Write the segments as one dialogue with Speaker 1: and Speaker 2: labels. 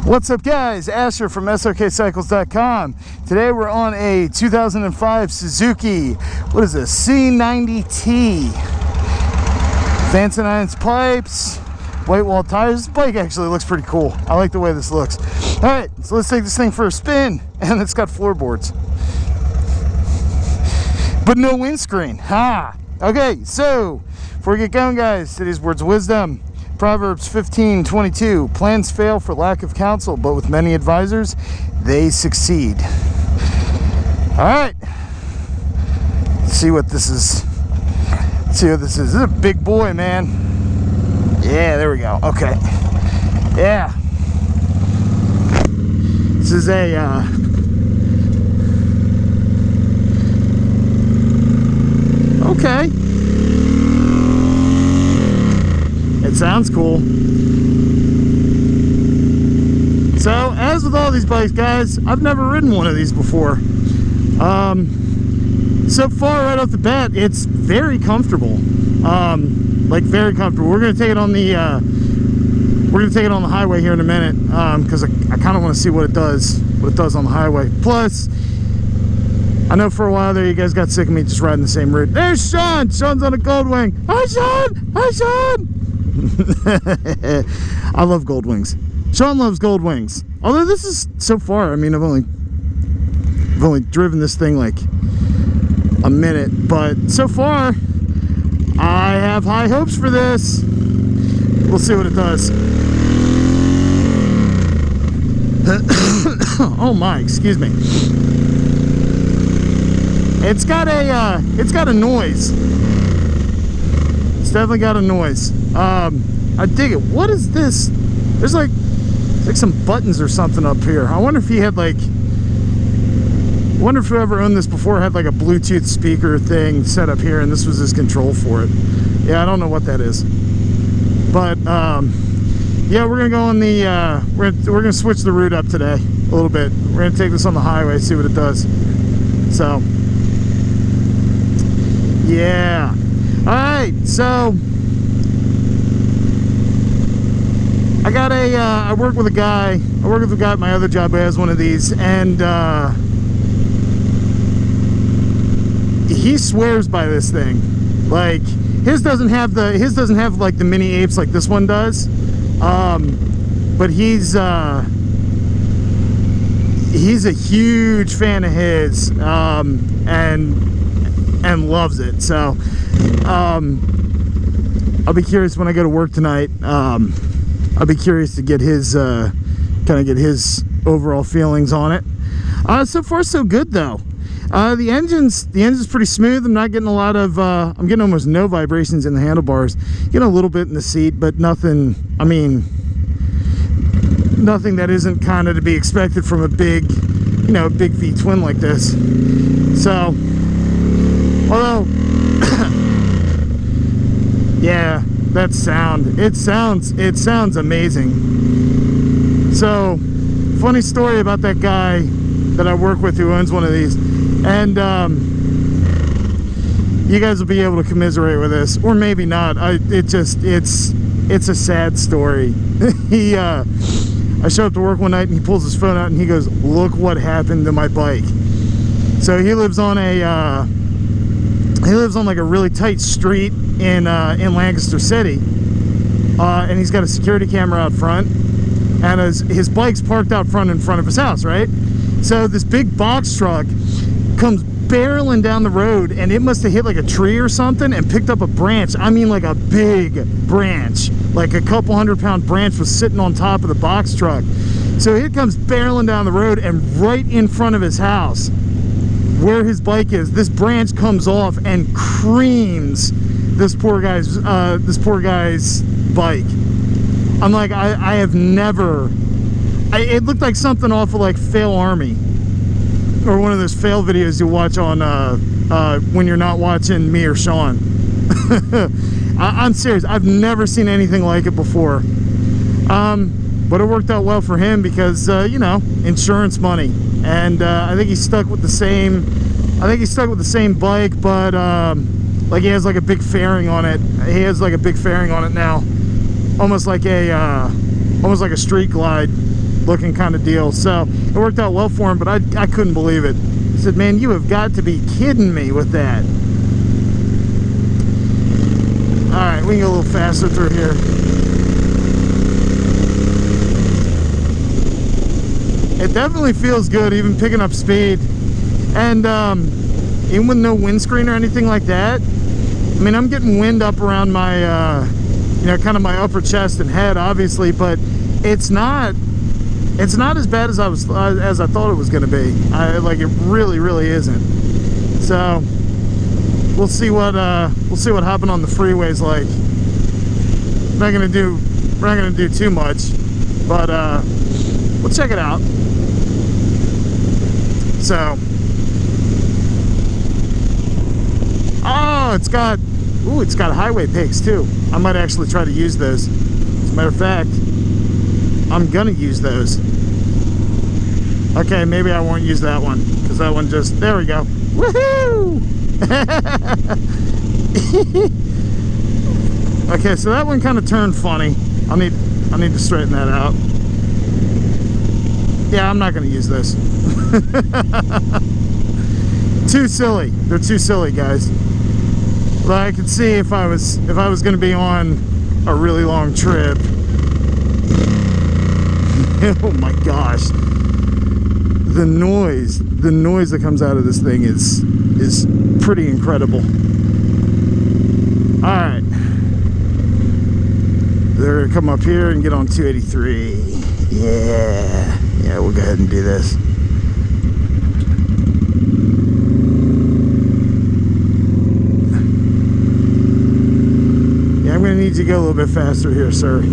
Speaker 1: What's up, guys? Asher from Srkcycles.com. Today we're on a 2005 Suzuki, what is this, C90T. Fancy Nines pipes, white wall tires. This bike actually looks pretty cool. I like the way this looks. All right, so let's take this thing for a spin. And it's got floorboards, but no windscreen. Ha! Okay, so before we get going, guys, today's words of wisdom. Proverbs 15:22. Plans fail for lack of counsel, but with many advisors, they succeed. All right. Let's see what this is. Let's see what this is. This is a big boy, man. Yeah, there we go. Okay. Yeah. This is a okay. It sounds cool. So, as with all these bikes, guys, I've never ridden one of these before. So far, right off the bat, it's very comfortable. Like very comfortable. We're gonna take it on the highway here in a minute, because I kind of want to see what it does on the highway. Plus, I know for a while there you guys got sick of me just riding the same route. There's Sean. Sean's on a Goldwing. Hi, Sean. Hi, Sean. I love gold wings. Sean loves gold wings. Although this is, so far, I mean, I've only driven this thing like a minute, but so far I have high hopes for this. We'll see what it does. Oh my, excuse me. It's got a noise. It's definitely got a noise. I dig it. What is this? There's like some buttons or something up here. I wonder if he had like, I wonder if whoever owned this before had like a Bluetooth speaker thing set up here and this was his control for it. Yeah, I don't know what that is. But yeah, we're gonna go on the we're gonna switch the route up today a little bit. We're gonna take this on the highway, see what it does. So yeah. Alright, so I work with a guy at my other job who has one of these, and he swears by this thing. Like, his doesn't have like the mini apes like this one does, but he's a huge fan of his, and loves it. So I'll be curious when I go to work tonight. I'll be curious to get his kind of get his overall feelings on it. So far so good though. The engine's pretty smooth. I'm not getting a lot of I'm getting almost no vibrations in the handlebars. Getting a little bit in the seat, but nothing, I mean, nothing that isn't kind of to be expected from a big, you know, big V twin like this. So although yeah, that sound, it sounds amazing. So funny story about that guy that I work with who owns one of these, and you guys will be able to commiserate with this, or maybe not. It's a sad story. I show up to work one night and he pulls his phone out and he goes, "Look what happened to my bike." So he lives on like a really tight street in Lancaster City, and he's got a security camera out front, and his bike's parked out front in front of his house, right? So this big box truck comes barreling down the road, and it must have hit like a tree or something and picked up a branch. I mean, like a big branch, like a couple 100-pound branch was sitting on top of the box truck. So it comes barreling down the road, and right in front of his house, where his bike is, this branch comes off and creams this poor guy's bike. I'm like, I have never, it looked like something off of like Fail Army, or one of those fail videos you watch on when you're not watching me or Sean. I'm serious, I've never seen anything like it before. But it worked out well for him because you know, insurance money. And I think he's stuck with the same bike, but like he has like a big fairing on it. He has like a big fairing on it now, almost like a street glide. looking kind of deal. So it worked out well for him, but I couldn't believe it. I said, man, you have got to be kidding me with that. All right, we can go a little faster through here. It definitely feels good, even picking up speed. And even with no windscreen or anything like that, I mean, I'm getting wind up around my, you know, kind of my upper chest and head, obviously, but it's not as bad as I thought it was going to be. Like, it really isn't. So we'll see what hopping on the freeway's like. We're not gonna do too much, but we'll check it out. So, oh, it's got highway pigs too. I might actually try to use those. As a matter of fact, I'm gonna use those. Okay, maybe I won't use that one, because that one just, there we go. Woohoo! Okay, so that one kind of turned funny. I need to straighten that out. Yeah, I'm not gonna use this. Too silly. They're too silly, guys. But I could see if I was gonna be on a really long trip. Oh my gosh. The noise that comes out of this thing is pretty incredible. All right, they're gonna come up here and get on 283. Yeah, we'll go ahead and do this. Yeah, I'm gonna need you to go a little bit faster here, sir.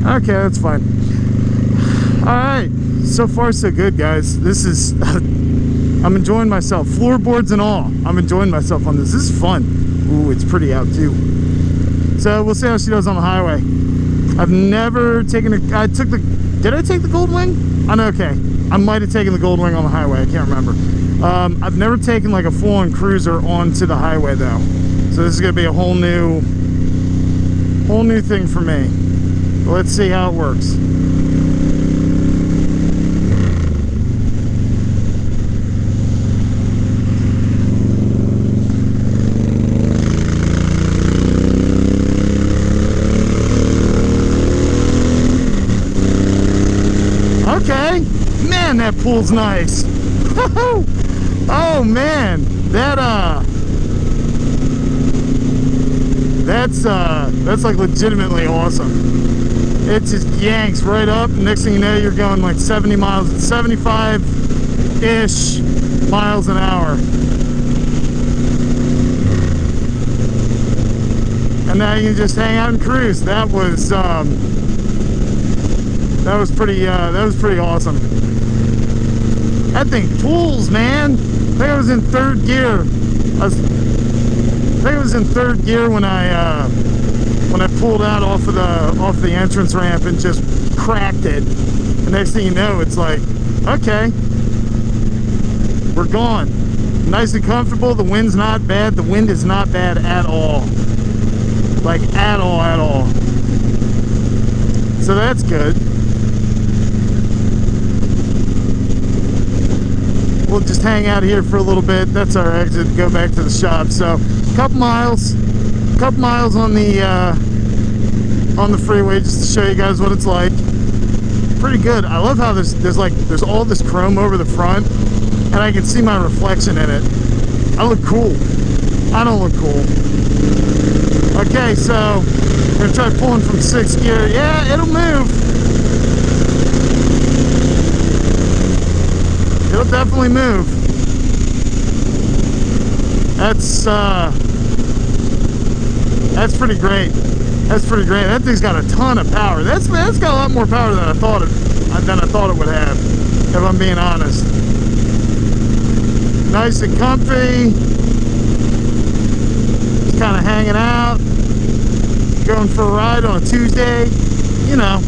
Speaker 1: Okay, that's fine. Alright, so far so good, guys. This is I'm enjoying myself, floorboards and all. I'm enjoying myself on this. This is fun. Ooh, it's pretty out too. So we'll see how she does on the highway. I've never taken did I take the Goldwing? Oh, no, okay, I might have taken the Goldwing on the highway. I can't remember. I've never taken like a full-on cruiser onto the highway though, so this is gonna be a whole new thing for me. But let's see how it works. Okay, man, that pool's nice. Oh man, that's like legitimately awesome. It just yanks right up. Next thing you know, you're going like 75-ish miles an hour. And now you can just hang out and cruise. That was pretty awesome. That thing pulls, man. I think I was in third gear. I think I was in third gear when I pulled out off the entrance ramp and just cracked it. The next thing you know, it's like, okay, we're gone. Nice and comfortable. The wind's not bad. The wind is not bad at all. Like at all. So that's good. We'll just hang out here for a little bit. That's our exit to go back to the shop. So a couple miles on the freeway, just to show you guys what it's like. Pretty good. I love how there's all this chrome over the front, and I can see my reflection in it. I look cool. I don't look cool. Okay, so we're gonna try pulling from 6th gear. Yeah, it'll move. It'll definitely move. That's pretty great. That's pretty great. That thing's got a ton of power. That's got a lot more power than I thought it would have, if I'm being honest. Nice and comfy. Just kind of hanging out, going for a ride on a Tuesday, you know.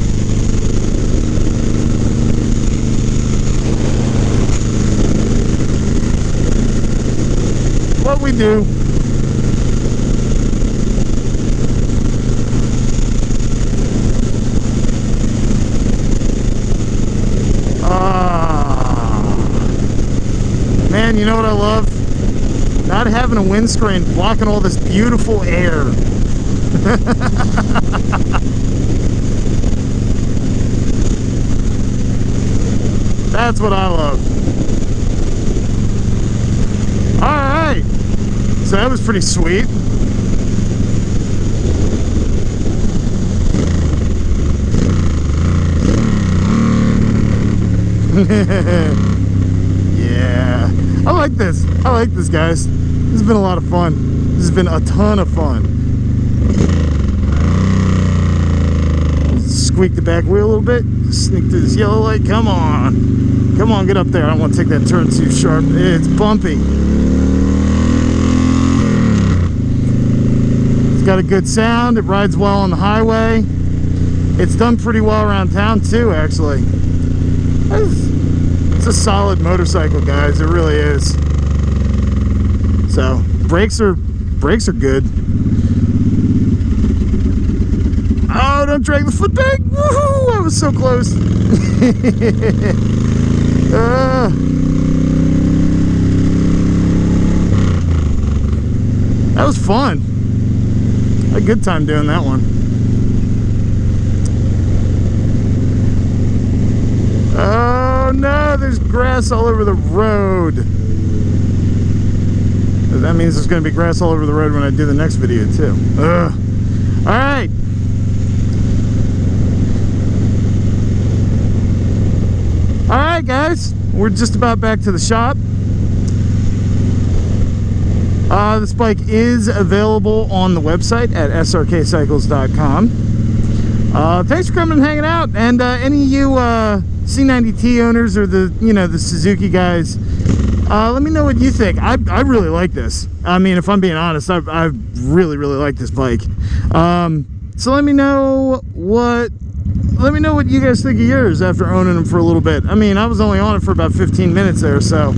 Speaker 1: What we do. love? Not having a windscreen blocking all this beautiful air. That's what I love. Alright. So that was pretty sweet. Yeah. I like this. I like this, guys. This has been a lot of fun. This has been a ton of fun. Squeak the back wheel a little bit. Sneak through this yellow light. Come on. Come on, get up there. I don't want to take that turn too sharp. It's bumpy. It's got a good sound. It rides well on the highway. It's done pretty well around town too, actually. It's a solid motorcycle, guys. It really is. So brakes are good. Oh, don't drag the foot back. Woohoo! I was so close. That was fun. I had a good time doing that one. Oh no, there's grass all over the road. That means there's going to be grass all over the road when I do the next video too. Alright. Alright guys, we're just about back to the shop. This bike is available on the website at srkcycles.com. Thanks for coming and hanging out, and any of you C90T owners or the Suzuki guys, let me know what you think. I really like this. I mean, if I'm being honest, I really like this bike. So let me know what you guys think of yours after owning them for a little bit. I mean, I was only on it for about 15 minutes there, so